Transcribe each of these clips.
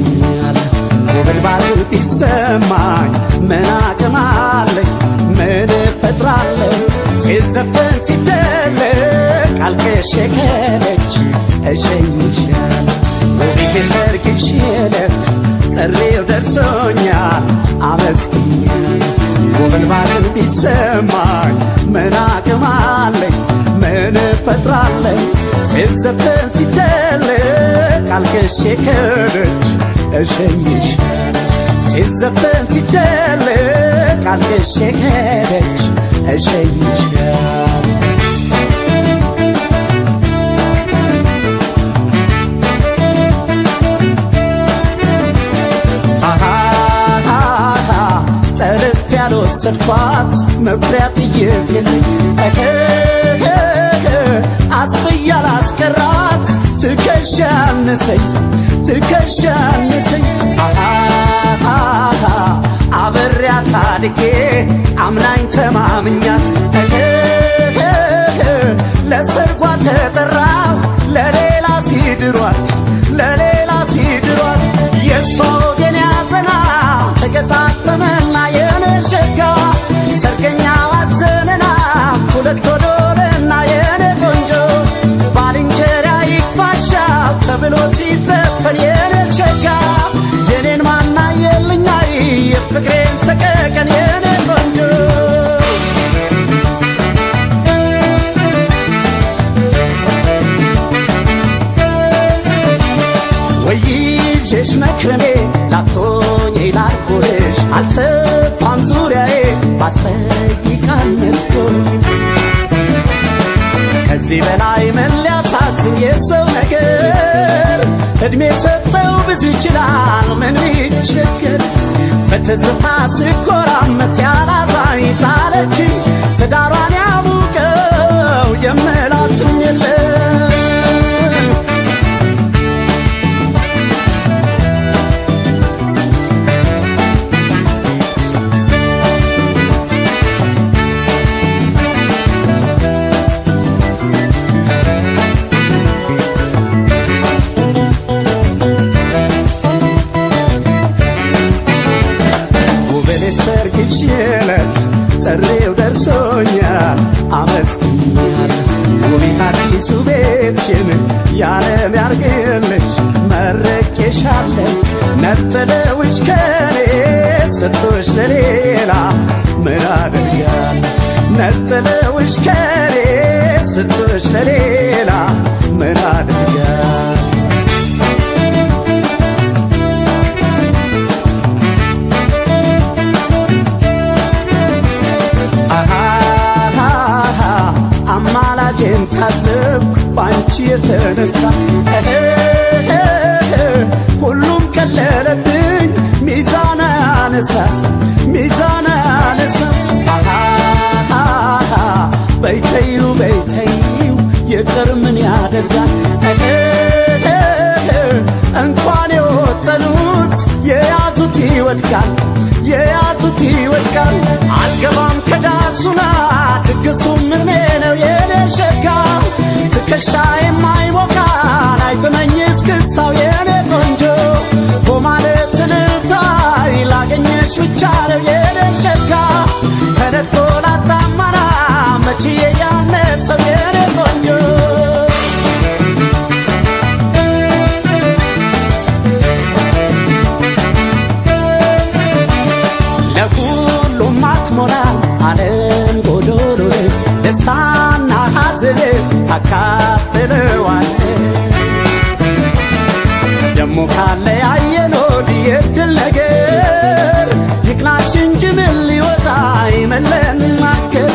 አመስግኛል ጉብል ባዝር ቢሰማኝ ምን አቅም አለኝ ምን እፈጥራለሁ ሲዘፈን ሲደለቅ አልቅሼ ከደጅ እሸኝሻል ውቢት የሰርግሽ ዕለት ጥሪው ደርሶኛል አመስግኛል ጉብል ባዝር ቢሰማኝ ምን አቅም አለኝ ምን እፈጥራለሁ ሲዘፈን ሲደለቅ አልቅሼ ከደጅ እሸኝሻል ሲዘፈን ሲደለቅ አልቅሼ ከደጅ እሸኝሻል ጠልፍ ያልወሰድኳት መኩሪያ ጥይት የለኝ አስጥያ ላስቀራት ትከሻ አነሰኝ ትከሻ አነሰኝ አብሬያት አድጌ አምናኝ ተማምኛት ለሰርጓ ተጠራሁ ለሌላ ሲድሯት ለሌላ ሲድሯት የሷ ወገን ያዘና ተገጣጠመና የኔ ሸጋ ሰርገኛው አዘነና ሁለት ወዶልና የኔ ቆንጆ ባልንጀራ ይክፋሻው ተብሎ ሲዘፈን የኔ ሸጋ የኔን ማና የልኛይ የፍቅሬን ሰቀቀን የኔ ቆንጆ ወይዤሽ መክረሜ ላቶኝ ላልኩልሽ አልሰፋም ዙሪያዬ ባስጠይቃል መስኮል ከዚህ በላይ ምን ሊያሳዝን የሰው ነገር እድሜ ሰጠው ብዙ ይችላል ምን ቢቸገር በትዝታ ስኮራመት ያላዛኝ ጣለችኝ ትዳሯን ያሙቀው የምላትም የለም ሰርግሽ ዕለት ጥሪው ደርሶኛል አመስግኛል ውቢት አዲሱ ቤትሽን ያለም ያርግልሽ መርቄሻለሁ ነጥለውሽ ከኔ ሰጥቶሽ ለሌላ ምን አደርጋለሁ ነጥለውሽ ከኔ ሰጥቶሽ ለሌላ ምን አደርጋለሁ አማላጄን ታዘብኩ ባንቺ የተነሳ ሁሉም ቀለለብኝ ሚዛን አነሳ ሚዛን አነሳ በይተዩ በይተዩ ይቅር ምን ያደርጋል እንኳን የወጠኑት የያዙት ይወድቃል የያዙት ይወድቃል አልገባም ከዳሱና ድግሱ ምን ነው የኔ ሸጋ ትከሻ የማይሞቃን አይጥመኝ እስክስታው የኔ ቆንጆ በማለት ልታይ ላገኘሽ ብቻ ነው የኔ ሸጋ ተነጥቆ ላጣማና መችዬ ያነሰው የኔ ቆንጆ ለሁሉም አትሞላ ዓለም ጎዶሎ ደስታና ሐዘን ታካፍለዋለች ደሞ ካለ ያየኖድ የድል ነገር ይቅናሽ እንጂ ምን ሊወጣ ይመለን ማከር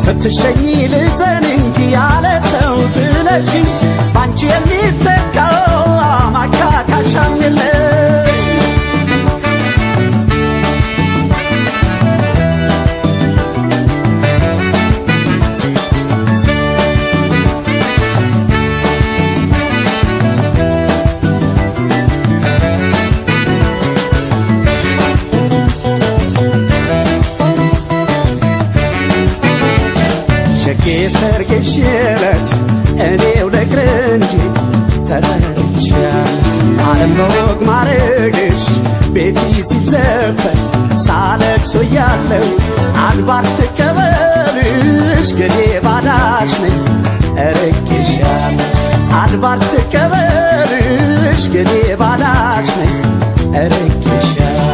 ስትሸኝ ልዘን እንጂ ያለ ሰው ትለሽኝ ባንቺ የሚተካው ማካካሻም የለም የሰርግሽ ዕለት እኔው ልቅር እንጂ ተጠርቻለሁ ዓለም በወግ ማረግሽ ቤቲ ሲዘፈን ሳለቅሶ ያለው አድባር ትቀበልሽ ገዴ ባዳሽ ነኝ እርቄሻለሁ አድባር ትቀበልሽ ገዴ ባዳሽ ነኝ እርቄሻለሁ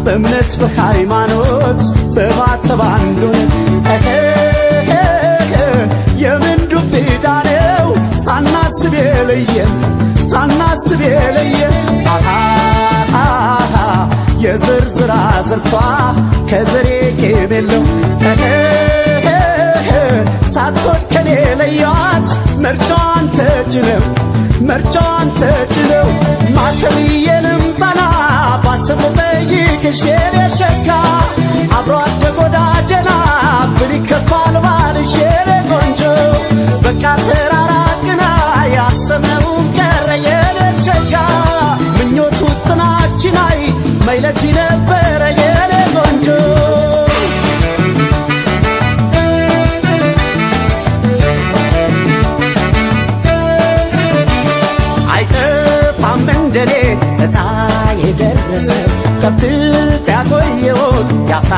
በእምነት በሃይማኖት በማተብ አንዱን የምን ዱብ ዕዳ ነው ሳናስብ የለየን ሳናስብ የለየን የዝርዝራ ዝርቷ ከዘሬ ቄም የለው ሳትወድ ከኔ ለያት ምርጫዋን ተጭነው ምርጫዋን ተጭነው ማተብዬንም ጠና ባስብ ጠይቅሽ የኔ ሸጋ አብሮ አደግ ወዳጀና ብል ይከፋል ባልሽ የኔ ቆንጆ በቃ ተራራቅና ያሰብነውም ቀረ የኔ ሸጋ ምኞቱ ጥናችን አይ መይለት ነበረ የኔ ቆንጆ አይጠፋም እንደኔ እጣ የደረሰ ጠብቅ ያቆየውን ያሳ